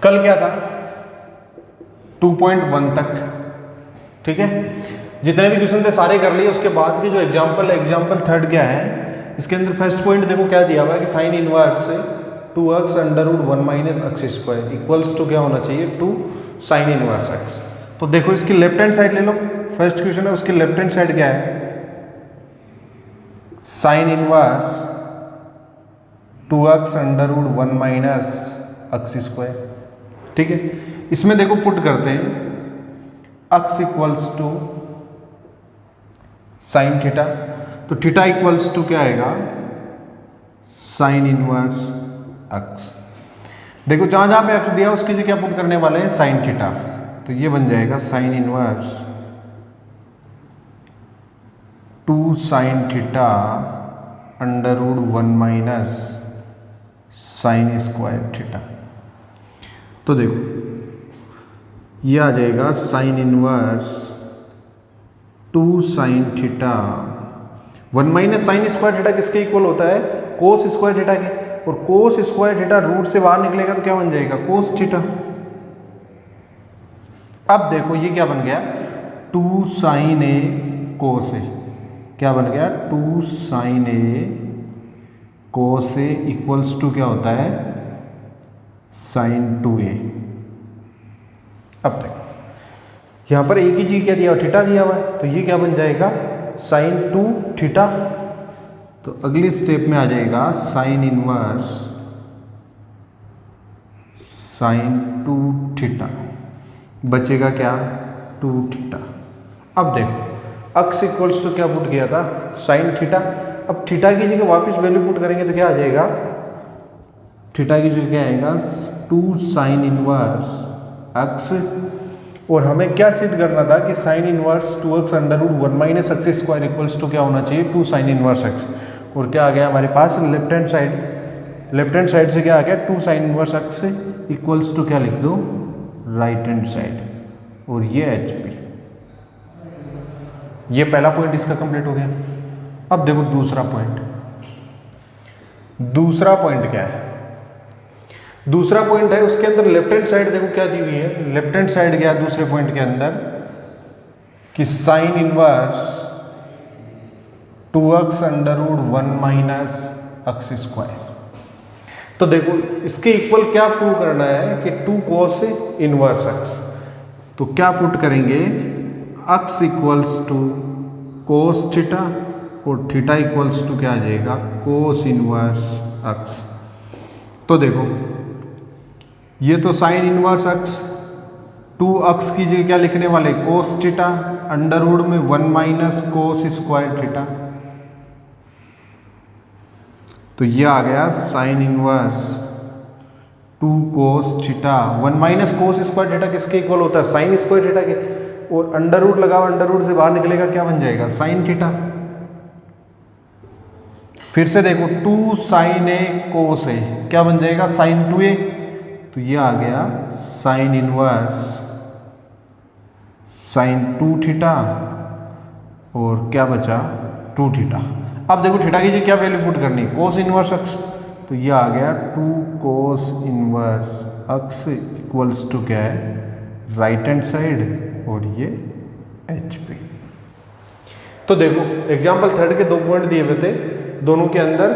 कल क्या था 2.1 तक, ठीक है। जितने भी क्वेश्चन थे सारे कर लिए। उसके बाद के जो एग्जाम्पल है, एग्जाम्पल थर्ड क्या है, इसके अंदर फर्स्ट पॉइंट देखो क्या दिया हुआ है कि sine inverse 2x under root 1 minus x square equals to क्या होना चाहिए 2 साइन इनवर्स एक्स। तो देखो इसकी लेफ्ट हैंड साइड ले लो, फर्स्ट क्वेश्चन है उसकी लेफ्ट हैंड साइड क्या है, sine inverse 2x under root 1 minus x square, ठीक है। इसमें देखो पुट करते हैं x equals to sine theta, तो थीटा इक्वल्स टू क्या आएगा साइन इनवर्स x। देखो जहां जहां पे x दिया उसकी जगह क्या पुट करने वाले हैं साइन थीटा, तो ये बन जाएगा sine inverse 2 sine theta under root 1 minus sine square theta. तो देखो ये आ जाएगा sine inverse 2 sine theta 1 minus sine square theta किसके इक्वल होता है कोस स्क्वायर थीटा के, और कोस स्क्वायर थीटा रूट से बाहर निकलेगा तो क्या बन जाएगा कोस थीटा। अब देखो ये क्या बन गया 2 साइन ए कोस ए, क्या बन गया 2 sine A cos A equals to क्या होता है साइन 2a। अब देखो यहां पर एक ही चीज क्या दिया हुआ थीटा दिया हुआ है, तो ये क्या बन जाएगा साइन 2 थीटा। तो अगली स्टेप में आ जाएगा साइन इनवर्स साइन 2 थीटा, बचेगा क्या 2 थीटा। अब देखो x इक्वल्स टू क्या पुट किया था साइन थीटा, अब थीटा की जगह वापस वैल्यू पुट करेंगे तो क्या आ जाएगा थीटा की जगह क्या आएगा 2 साइन इनवर्स x, और हमें क्या सिद्ध करना था कि sine inverse 2x under root 1 minus x square equals to क्या होना चाहिए 2 साइन इनवर्स x। और क्या आ गया हमारे पास लेफ्ट हैंड साइड से क्या आ गया 2 sine inverse x equals to क्या लिख दो राइट हैंड साइड, और ये HP। ये पहला पॉइंट इसका कंप्लीट हो गया। अब देखो दूसरा पॉइंट क्या है, दूसरा पॉइंट है उसके अंदर लेफ्ट हैंड साइड देखो क्या दी हुई है, लेफ्ट हैंड साइड क्या है दूसरे पॉइंट के अंदर कि sine inverse 2x under root 1 minus x square. तो देखो इसके इक्वल क्या प्रूव करना है कि 2 cos इनवर्स x, तो क्या पुट करेंगे x equals to cos theta और थीटा इक्वल्स टू क्या आ जाएगा कोस इनवर्स x। तो देखो ये तो साइन इनवर्स x, 2x की जगह क्या लिखने वाले कोस थीटा अंडर रूट में 1 माइनस कोस स्क्वायर थीटा, तो ये आ गया sign inverse 2 cos theta 1 minus cos square theta किसके इक्वल होता है साइन स्क्वायर थीटा के, और अंडर रूट लगाओ अंडर रूट से बाहर निकलेगा क्या बन जाएगा साइन थीटा। फिर से देखो 2 साइन ए कोस ए क्या बन जाएगा साइन 2a, तो ये आ गया साइन इनवर्स साइन 2 थीटा और क्या बचा 2 थीटा। अब देखो थीटा की जगह क्या वैल्यू पुट करनी कोस इनवर्स x, तो ये आ गया 2 cos inverse x equals to क्या है राइट हैंड साइड और ये HP। तो देखो एग्जाम्पल थर्ड के 2 पॉइंट दिए हुए थे, दोनों के अंदर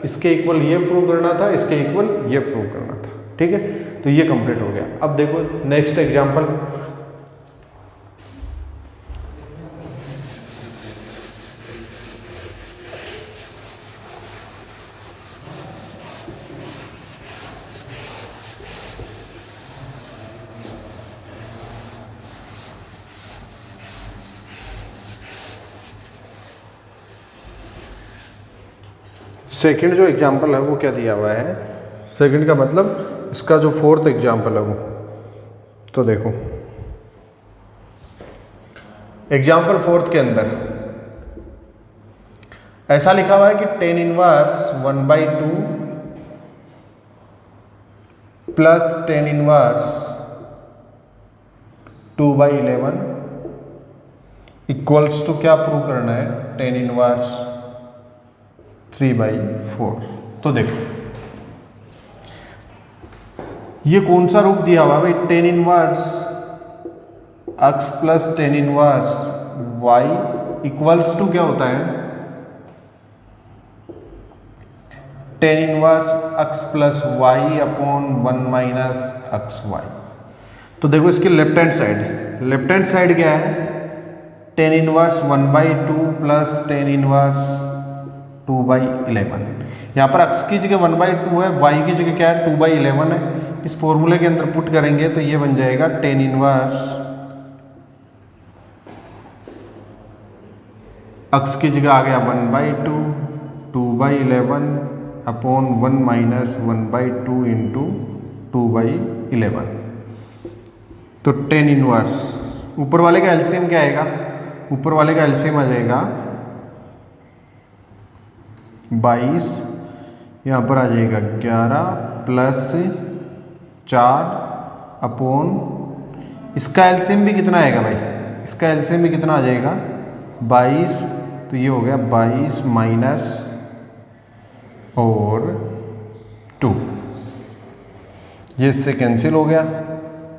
इसके इक्वल ये प्रूव करना था, इसके इक्वल ये प्रूव करना था, ठीक है। तो ये कंप्लीट हो गया। अब देखो नेक्स्ट एग्जाम्पल, सेकंड जो एग्जाम्पल है वो क्या दिया हुआ है, सेकंड का मतलब इसका जो फोर्थ एग्जाम्पल है वो, तो देखो एग्जाम्पल फोर्थ के अंदर ऐसा लिखा हुआ है कि tan inverse 1/2 plus tan inverse 2/11 equals to क्या प्रूव करना है टेन इनवर्स 3/4। तो देखो ये कौन सा रूप दिया हुआ है भाई, tan inverse x plus tan inverse y equals to क्या होता है, tan inverse x plus y upon 1 minus x y. तो देखो इसकी left hand side, left hand side क्या है, tan inverse 1/2 plus tan inverse 2/11। यहाँ पर x की जगह 1/2 है, y की जगह क्या है 2/11 है। इस फॉर्मूले के अंदर पुट करेंगे तो ये बन जाएगा टेन इनवर्स x की जगह आ गया 1/2 2/11 अपॉन 1 माइनस 1/2 इंटू 2/11। तो टेन इनवर्स ऊपर वाले का एलसीएम क्या आएगा, ऊपर वाले का एलसीएम आ जाएगा 22, यहाँ पर आ जाएगा 11 प्लस 4 अपॉन, इसका एलसीएम भी कितना आएगा भाई, इसका एलसीएम भी कितना आ जाएगा 22। तो ये हो गया 22 माइनस और 2, ये इससे कैंसिल हो गया।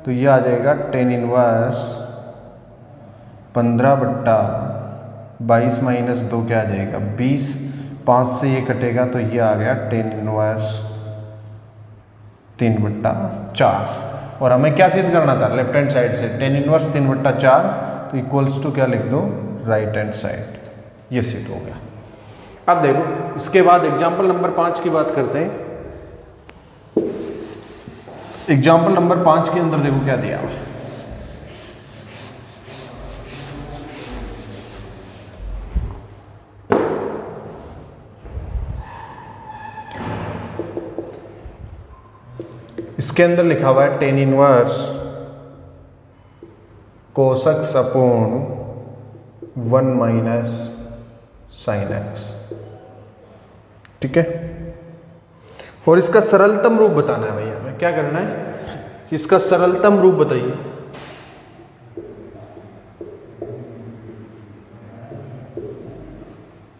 तो ये आ जाएगा टेन इनवर्स 15/22 माइनस 2 क्या आ जाएगा 20, 5 से ये कटेगा तो ये आ गया टेन इनवर्स 3/4। और हमें क्या सिद्ध करना था, लेफ्ट हैंड साइड से टेन इनवर्स 3/4, तो इक्वल्स टू क्या लिख दो, राइट हैंड साइड। ये सिद्ध हो गया। अब देखो इसके बाद एग्जाम्पल नंबर 5 की बात करते हैं। एग्जाम्पल नंबर 5 के अंदर देखो क्या दिया हुआ है। इसके अंदर लिखा हुआ है tan inverse cos x upon 1 minus sine x, ठीक है। और इसका सरलतम रूप बताना है भैया, हमें क्या करना है, इसका सरलतम रूप बताइए।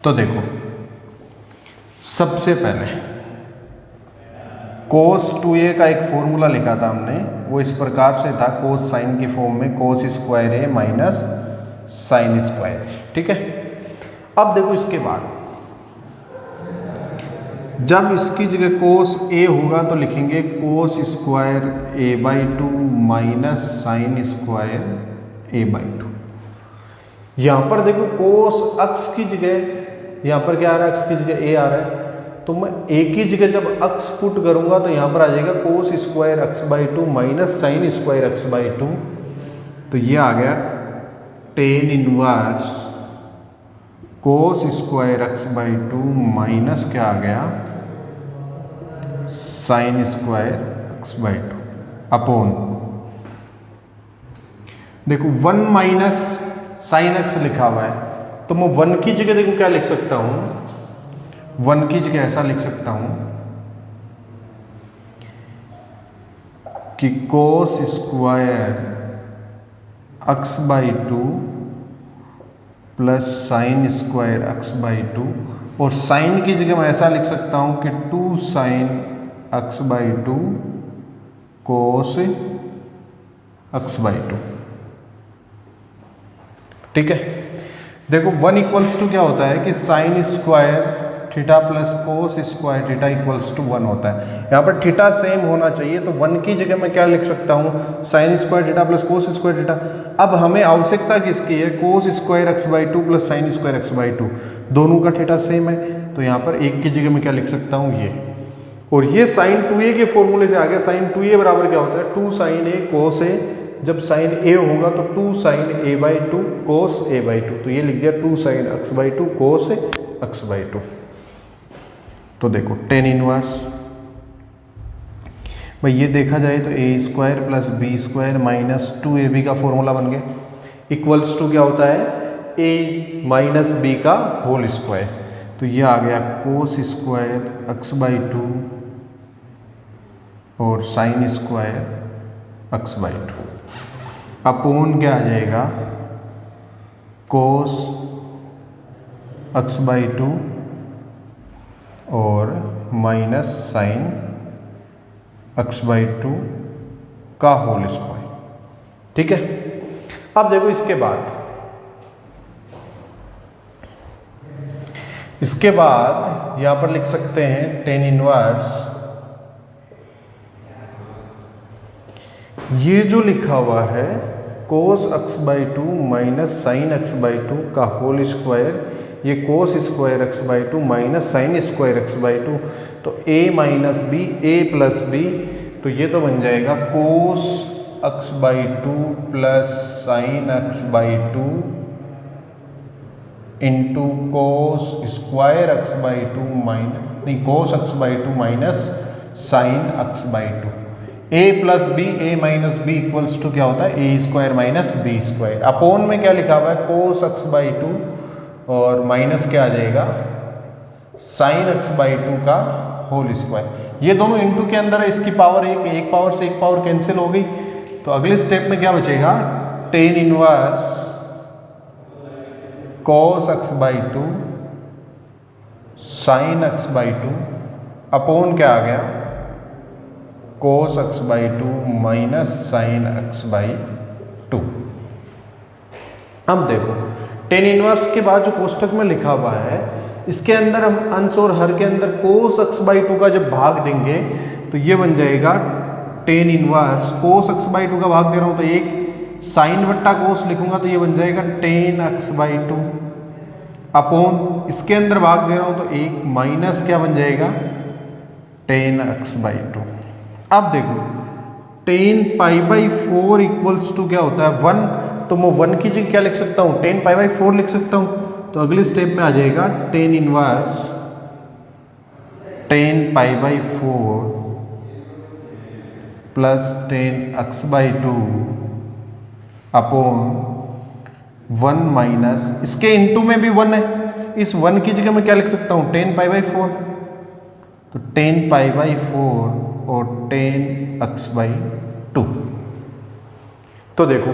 तो देखो सबसे पहले cos 2a का एक फॉर्मूला लिखा था हमने, वो इस प्रकार से था, cos साइन की फॉर्म में cos square a minus sine square a, ठीक है। अब देखो इसके बाद जब इसकी जगह cos a होगा तो लिखेंगे cos square a/2 minus sine square a/2। यहां पर देखो cos x की जगह, यहां पर क्या आ रहा है, x की जगह a आ रहा है, तो मैं a की जगह जब x पुट करूंगा तो यहां पर आ जाएगा cos square x/2 minus sine square x/2। तो ये आ गया tan inverse cos square x/2 minus क्या आ गया साइन स्क्वायर x/2 अपॉन, देखो 1 माइनस साइन x लिखा हुआ है, तो मैं 1 की जगह देखो क्या लिख सकता हूं, 1 की जगह ऐसा लिख सकता हूं कि cos square x/2 plus sign square x/2, और साइन की जगह मैं ऐसा लिख सकता हूं कि 2 साइन x/2 cos x/2, ठीक है। देखो 1 इक्वल्स टू क्या होता है कि sine square theta plus cos square theta equals to 1 होता है। यहाँ पर थीटा सेम होना चाहिए, तो 1 की जगह मैं क्या लिख सकता हूँ, sign square theta plus cos square theta. अब हमें आवश्यकता किसकी है, cos square x/2 plus sign square x/2, दोनों का थीटा सेम है, तो यहाँ पर 1 की जगह मैं क्या लिख सकता हूँ ये, और ये साइन 2a के फॉर्मूले से आ गया। साइन 2a बराबर क्या होता है, 2 साइन a कोस a, जब साइन a होगा तो 2 साइन a/2 कोस a/2, तो ये लिख दिया 2 साइन x/2 कोस x/2। तो देखो टेन इनवर्स भाई, ये देखा जाए तो a square plus B square minus 2ab का फॉर्मूला बन गया, इक्वल्स टू क्या होता है, a माइनस b का होल स्क्वायर। तो ये आ गया कोस स्क्वायर x/2 और साइन स्क्वायर x/2 अपॉन क्या आ जाएगा, कोस x/2 और माइनस साइन x/2 का होल स्क्वायर। ठीक है, अब देखो इसके बाद यहां पर लिख सकते हैं tan इनवर्स, ये जो लिखा हुआ है cos x/2 minus sine x/2 का होल स्क्वायर, ये cos square x/2 minus sine square x/2, तो a minus B a plus B, तो ये तो बन जाएगा cos x/2 plus sine x/2 into cos square x/2 cos x/2 minus sine x/2। a plus B a minus B equals to क्या होता है a square minus B square. Upon में क्या लिखा हुआ है cos x/2 और माइनस क्या आ जाएगा साइन x/2 का होल स्क्वायर। ये दोनों इंटू के अंदर है, इसकी पावर एक पावर से एक पावर कैंसिल हो गई, तो अगले स्टेप में क्या बचेगा tan inverse cos x/2 sine x/2 upon क्या आ गया cos x/2 minus sine x/2। अब देखो tan इनवर्स के बाद जो कोष्टक में लिखा हुआ है, इसके अंदर हम अंश और हर के अंदर cos x/2 का जब भाग देंगे तो ये बन जाएगा tan इनवर्स cos x/2 का भाग दे रहा हूं तो एक साइन बट्टा cos लिखूंगा तो ये बन जाएगा tan x/2 अपोन इसके अंदर भाग दे रहा हूं तो एक माइनस क्या बन जाएगा tan x/2। अब देखो tan π/4 इक्वल्स टू क्या होता है 1, तो मैं 1 की जगह क्या लिख सकता हूँ tan π/4 लिख सकता हूँ, तो अगले स्टेप में आ जाएगा tan inverse tan π/4 plus tan x/2 upon 1 minus इसके इंटू में भी 1 है, इस 1 की जगह मैं क्या लिख सकता हूँ tan π/4, तो tan π/4 और tan x/2। तो देखो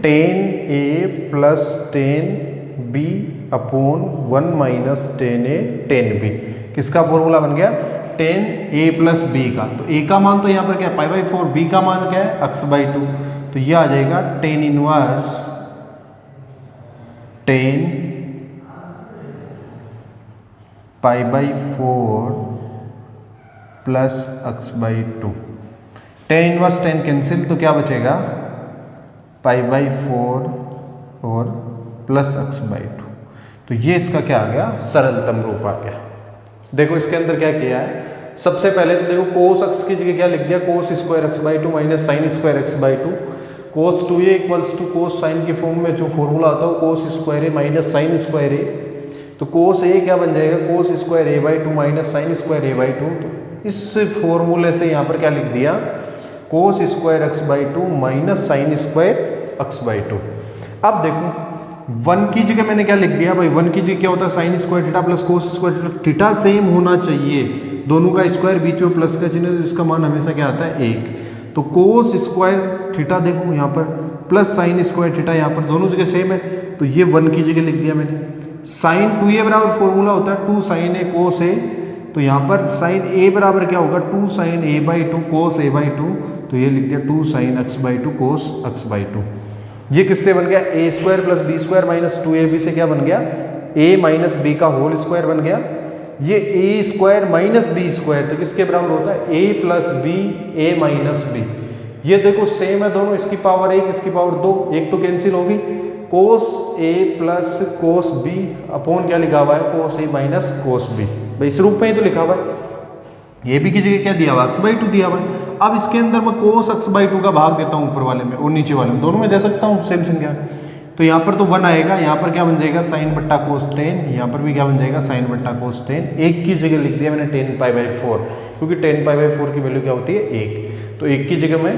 tan a plus tan b upon 1 minus tan a tan b, किसका फॉर्मूला बन गया tan a प्लस b का। तो a का मान तो यहाँ पर क्या है π/4, b का मान क्या है x/2, तो ये आ जाएगा tan inverse tan π/4 plus x/2। tan inverse tan cancel, तो क्या बचेगा π/4 और प्लस x/2। तो ये इसका क्या आ गया सरलतम रूप आ गया। देखो इसके अंदर क्या किया है, सबसे पहले तो देखो cos x की जगह क्या लिख दिया cos square x/2 minus sine square x/2, cos 2a equals to cos sine की फॉर्म में जो फॉर्मूला आता है cos square a minus sine square a, तो cos a क्या बन जाएगा cos square a/2 minus sine square a/2। तो इस फॉर्मूले से यहाँ पर क्या लिख दिया cos square x/2 minus sine square x/2। अब देखो 1 की जगह मैंने क्या लिख दिया भाई, 1 की जगह क्या होता है sign square theta plus cos square theta, theta same होना चाहिए, दोनों का स्क्वायर बीच में प्लस का चिन्ह, जिसका मान हमेशा क्या आता है 1। तो कोस स्क्वायर थीटा देखो यहाँ पर प्लस साइन स्क्वायर थीटा यहाँ पर दोनों जगह सेम है, तो ये 1 की जगह लिख दिया मैंने। साइन 2a बराबर फॉर्मूला होता है 2 साइन a कोस a, तो यहाँ पर साइन a बराबर क्या होगा 2 साइन a/2 कोस a/2, तो ये लिख दिया 2 साइन x/2 कोस x/2। ये किससे बन गया a square plus B square minus 2ab से क्या बन गया a माइनस बी का होल स्क्वायर बन गया। ये a square minus B square तो किसके बराबर होता है a plus B a minus B. ये देखो सेम है दोनों, इसकी पावर 1 इसकी पावर 2, एक तो कैंसिल होगी, कोस a plus cos b upon क्या लिखा हुआ है कोस a माइनस कोस b, भाई इस रूप में ही तो लिखा हुआ है। ए बी की जगह क्या दिया हुआ x/2 दिया हुआ है। अब इसके अंदर मैं cos x/2 का भाग देता हूँ ऊपर वाले में और नीचे वाले में, दोनों में दे सकता हूँ सेम संख्या। तो यहाँ पर तो 1 आएगा, यहाँ पर क्या बन जाएगा साइन बट्टा कोस tan, यहाँ पर भी क्या बन जाएगा साइन बट्टा कोस tan। एक की जगह लिख दिया मैंने tan π/4, क्योंकि tan π/4 की वैल्यू क्या होती है 1, तो 1 की जगह मैं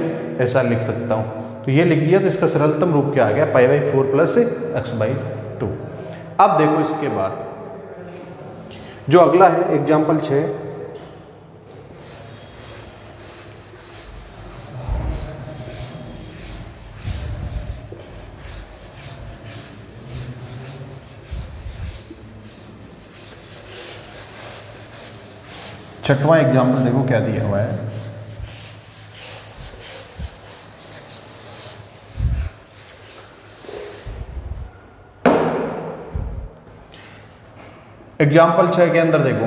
ऐसा लिख सकता हूँ। तो ये लिख दिया, तो इसका सरलतम रूप क्या आ गया π/4 प्लस x/2। अब देखो इसके बाद जो अगला है एग्जाम्पल 6, छठवां एग्जाम्पल देखो क्या दिया हुआ है। एग्जाम्पल 6 के अंदर देखो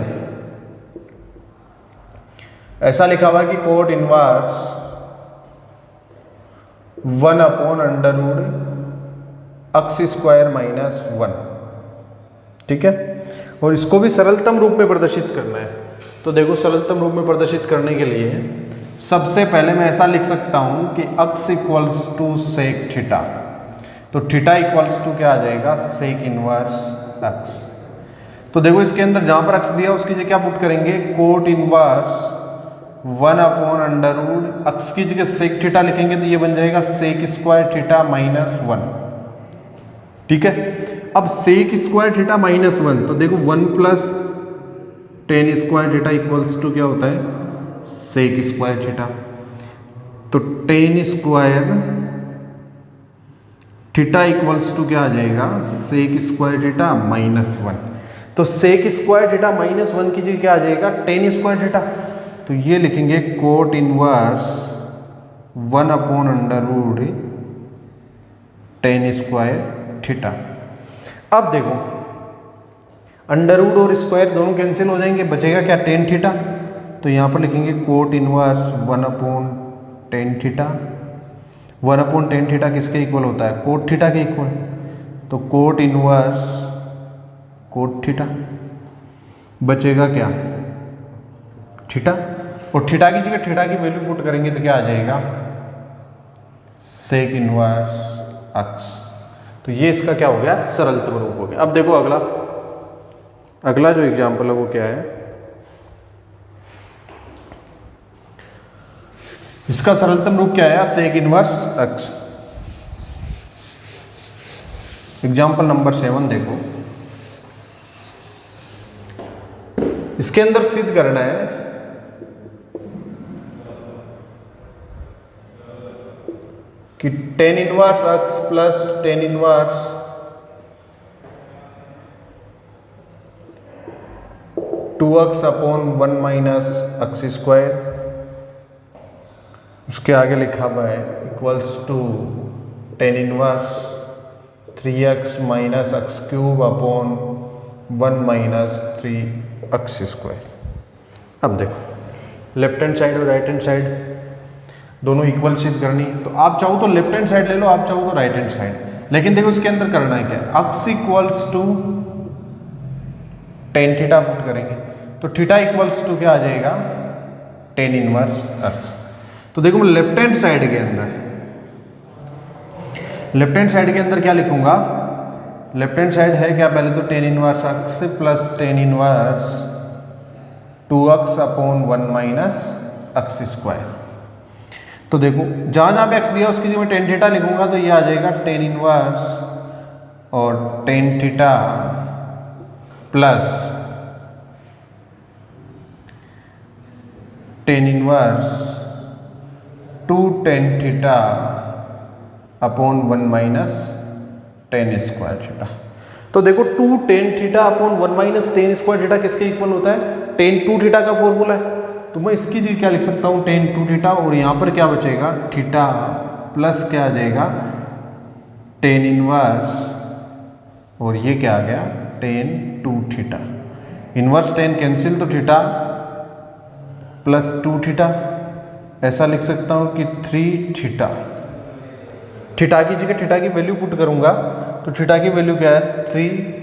ऐसा लिखा हुआ है कि कोट इनवर्स 1/√x² - 1, ठीक है। और इसको भी सरलतम रूप में प्रदर्शित करना है। तो देखो सरलतम रूप में प्रदर्शित करने के लिए सबसे पहले मैं ऐसा लिख सकता हूं कि x equals to sec theta, तो थीटा इक्वल्स टू क्या आ जाएगा, सेक इनवर्स x। तो देखो इसके अंदर जहां पर x दिया उसकी जगह क्या पुट करेंगे, कोट इनवर्स 1/√, x की जगह सेक थीटा लिखेंगे तो ये बन जाएगा सेक स्क्वायर थीटा -1, ठीक है। अब सेक स्क्वायर थीटा -1, तो देखो 1 + tan square theta equals to क्या होता है, सेक स्क्वायर थीटा। तो tan square theta equals to क्या आ जाएगा, सेक स्क्वायर थीटा -1। तो सेक स्क्वायर थीटा -1 की जगह क्या आ जाएगा, tan स्क्वायर थीटा। तो ये लिखेंगे cot inverse 1/√tan square theta. अब देखो अंडर रूट और स्क्वायर दोनों कैंसिल हो जाएंगे, बचेगा क्या, tan थीटा। तो यहाँ पर लिखेंगे cot inverse 1/tan theta. 1/tan theta किसके इक्वल होता है, कोट थीटा के इक्वल। तो कोट इनवर्स कोट थीटा, बचेगा क्या, थीटा। और थीटा की जगह थीटा की वैल्यू पुट करेंगे तो क्या आ जाएगा, सेक इनवर्स x। तो ये इसका क्या हो गया, सरलतम रूप हो गया। अब देखो अगला जो एग्जाम्पल है वो क्या है, इसका सरलतम रूप क्या है, sec inverse x। Example number 7 देखो, इसके अंदर सिद्ध करना है कि tan inverse x plus tan inverse (2x/1 - x²), उसके आगे लिखा हुआ है equals to tan inverse 3x - x³ (1 - 3x²). अब देखो लेफ्ट हैंड साइड और राइट हैंड साइड दोनों इक्वल सिद्ध करनी, तो आप चाहो तो लेफ्ट हैंड साइड ले लो, आप चाहो तो राइट हैंड साइड। लेकिन देखो इसके अंदर करना है क्या, x equals to tan theta put करेंगे, तो थीटा इक्वल्स टू क्या आ जाएगा, tan इनवर्स x। तो देखो मैं लेफ्ट हैंड साइड के अंदर क्या लिखूंगा, लेफ्ट हैंड साइड है क्या, पहले तो tan inverse x plus tan inverse 2x/1 - x²। तो देखो जहां जहां पे x दिया उसकी जगह मैं tan थीटा लिखूंगा तो ये आ जाएगा tan इनवर्स और tan theta plus tan inverse 2tan θ/1 - tan square theta. तो देखो 2tan θ/1 - tan स्क्वायर थीटा किसके इक्वल होता है, tan 2 थीटा का फॉर्मूला है। तो मैं इसकी जगह क्या लिख सकता हूँ, tan 2 थीटा, और यहाँ पर क्या बचेगा, थीटा प्लस क्या आ जाएगा, tan इनवर्स, और ये क्या आ गया, tan 2 theta. Inverse tan cancel, तो थीटा प्लस 2 थीटा। ऐसा लिख सकता हूँ कि 3 थीटा। थीटा की जगह थीटा की वैल्यू पुट करूँगा तो थीटा की वैल्यू क्या है, 3,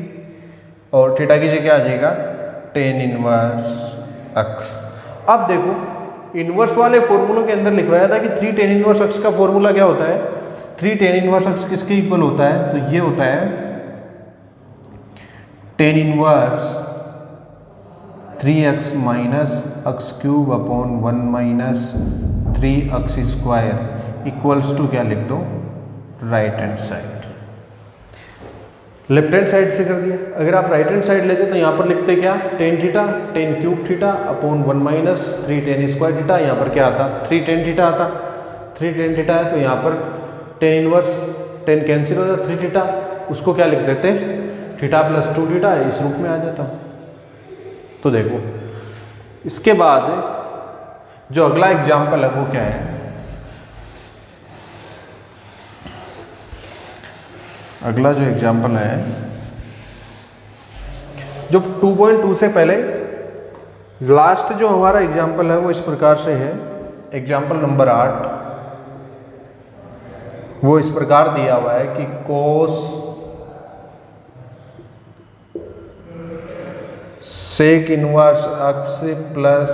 और थीटा की जगह आ जाएगा tan इनवर्स x। अब देखो इनवर्स वाले फॉर्मूलों के अंदर लिखवाया था कि 3 tan इनवर्स x का फॉर्मूला क्या होता है, 3 tan इनवर्स x किसके इक्वल होता है, तो ये होता है tan inverse 3x - x³/1 - 3x² equals to क्या लिख दो, right hand side. Left hand side से कर दिया। अगर आप राइट हैंड साइड लेते तो यहाँ पर लिखते क्या, tan theta tan³ θ/1 - 3tan² theta. यहाँ पर क्या आता, 3tan थीटा आता, 3tan थीटा है तो यहाँ पर tan इनवर्स, tan कैंसिल हो जाता, 3 थीटा, उसको क्या लिख देते, थीटा प्लस 2 थीटा, इस रूप में आ जाता। तो देखो इसके बाद जो अगला एग्जाम्पल है वो क्या है, अगला जो एग्जाम्पल है, जो 2.2 से पहले लास्ट जो हमारा एग्जाम्पल है वो इस प्रकार से है। एग्जाम्पल नंबर 8, वो इस प्रकार दिया हुआ है कि कोस सेक inverse x plus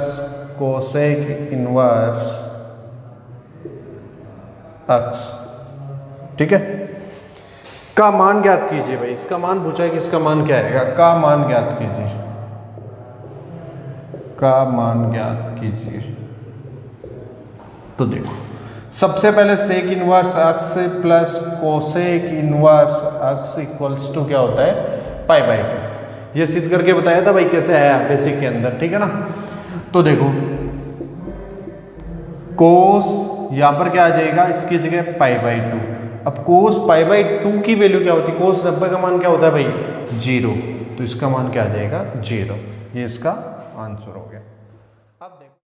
cosec inverse अक्स, ठीक है, का मान ज्ञात कीजिए। भाई इसका मान पूछा है कि इसका मान क्या आएगा, का मान ज्ञात कीजिए, का मान ज्ञात कीजिए। तो देखो सबसे पहले sec inverse x plus cosec inverse x equals to क्या होता है, पाई बाई 2। ये सिद्ध करके बताया था भाई कैसे आया बेसिक के अंदर, ठीक है ना। तो देखो कोस यहां पर क्या आ जाएगा, इसकी जगह पाई बाई 2। अब कोस पाई बाई 2 की वैल्यू क्या होती है, कोस 90 का मान क्या होता है भाई 0, तो इसका मान क्या आ जाएगा 0। ये इसका आंसर हो गया। अब देखो